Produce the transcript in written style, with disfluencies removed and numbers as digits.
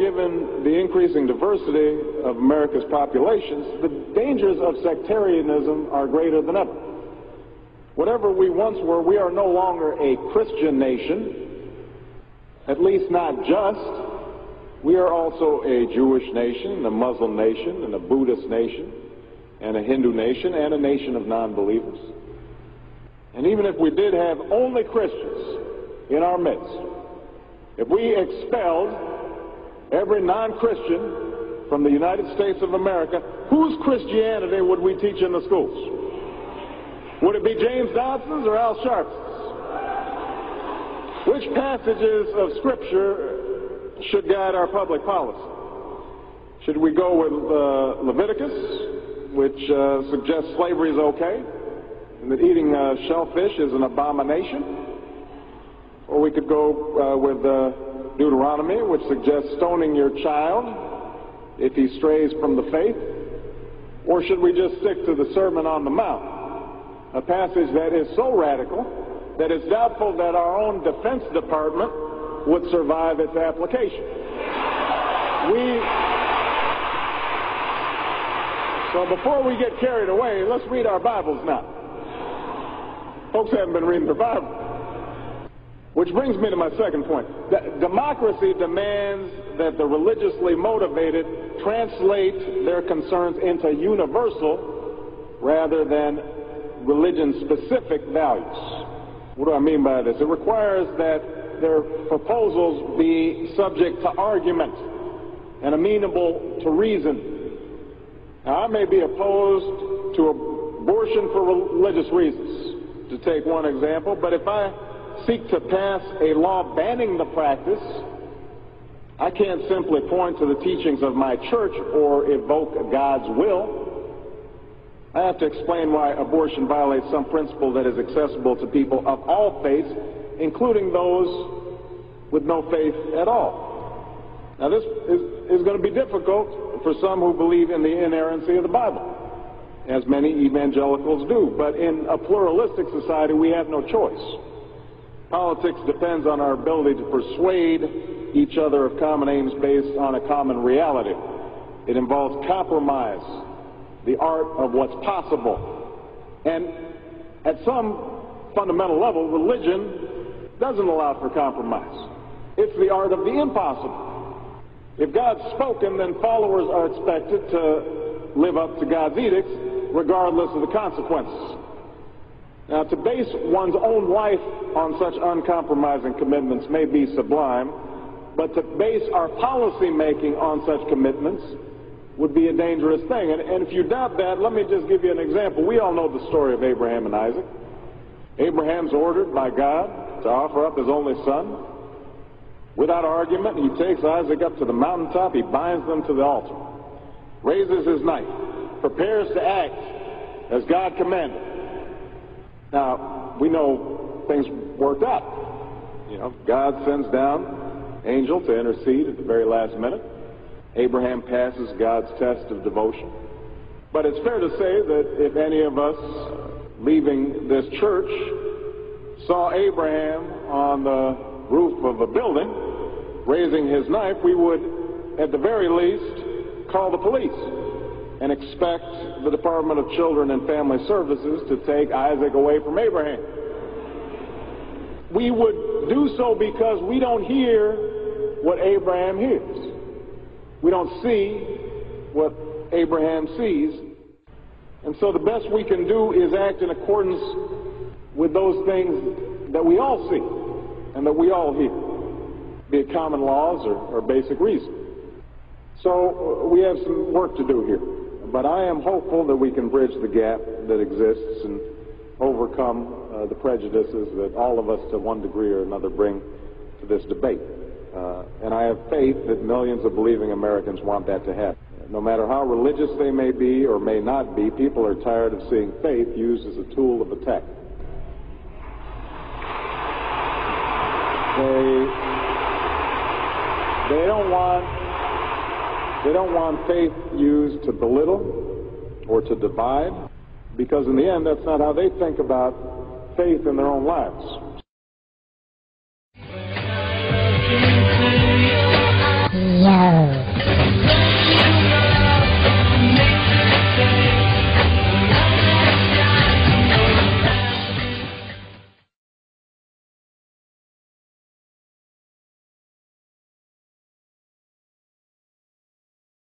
given the increasing diversity of America's populations, the dangers of sectarianism are greater than ever. Whatever we once were, we are no longer a Christian nation, at least not just. We are also a Jewish nation, a Muslim nation, and a Buddhist nation, and a Hindu nation, and a nation of non-believers. And even if we did have only Christians in our midst, if we expelled every non-Christian from the United States of America, whose Christianity would we teach in the schools? Would it be James Dobson's or Al Sharps's? Which passages of Scripture should guide our public policy? Should we go with Leviticus, which suggests slavery is okay, and that eating shellfish is an abomination? Or we could go with Deuteronomy, which suggests stoning your child if he strays from the faith? Or should we just stick to the Sermon on the Mount, a passage that is so radical that it's doubtful that our own Defense Department would survive its application? So before we get carried away, let's read our Bibles now. Folks haven't been reading their Bible. Which brings me to my second point. Democracy demands that the religiously motivated translate their concerns into universal rather than religion-specific values. What do I mean by this? It requires that their proposals be subject to argument and amenable to reason. Now, I may be opposed to abortion for religious reasons, to take one example, but if I seek to pass a law banning the practice, I can't simply point to the teachings of my church or evoke God's will. I have to explain why abortion violates some principle that is accessible to people of all faiths, including those with no faith at all. Now, this is going to be difficult for some who believe in the inerrancy of the Bible, as many evangelicals do. But in a pluralistic society, we have no choice. Politics depends on our ability to persuade each other of common aims based on a common reality. It involves compromise, the art of what's possible. And at some fundamental level, religion doesn't allow for compromise. It's the art of the impossible. If God's spoken, then followers are expected to live up to God's edicts, regardless of the consequences. Now, to base one's own life on such uncompromising commitments may be sublime, but to base our policy making on such commitments would be a dangerous thing. And if you doubt that, let me just give you an example. We all know the story of Abraham and Isaac. Abraham's ordered by God to offer up his only son. Without argument, he takes Isaac up to the mountaintop, he binds them to the altar, raises his knife, prepares to act as God commanded. Now, we know things worked out. You know, God sends down an angel to intercede at the very last minute. Abraham passes God's test of devotion. But it's fair to say that if any of us leaving this church saw Abraham on the roof of a building raising his knife, we would, at the very least, call the police and expect the Department of Children and Family Services to take Isaac away from Abraham. We would do so because we don't hear what Abraham hears. We don't see what Abraham sees. And so the best we can do is act in accordance with those things that we all see and that we all hear, be it common laws or basic reason. So we have some work to do here. But I am hopeful that we can bridge the gap that exists and overcome the prejudices that all of us to one degree or another bring to this debate. And I have faith that millions of believing Americans want that to happen. No matter how religious they may be or may not be, people are tired of seeing faith used as a tool of attack. They don't want faith used to belittle or to divide, because in the end, that's not how they think about faith in their own lives.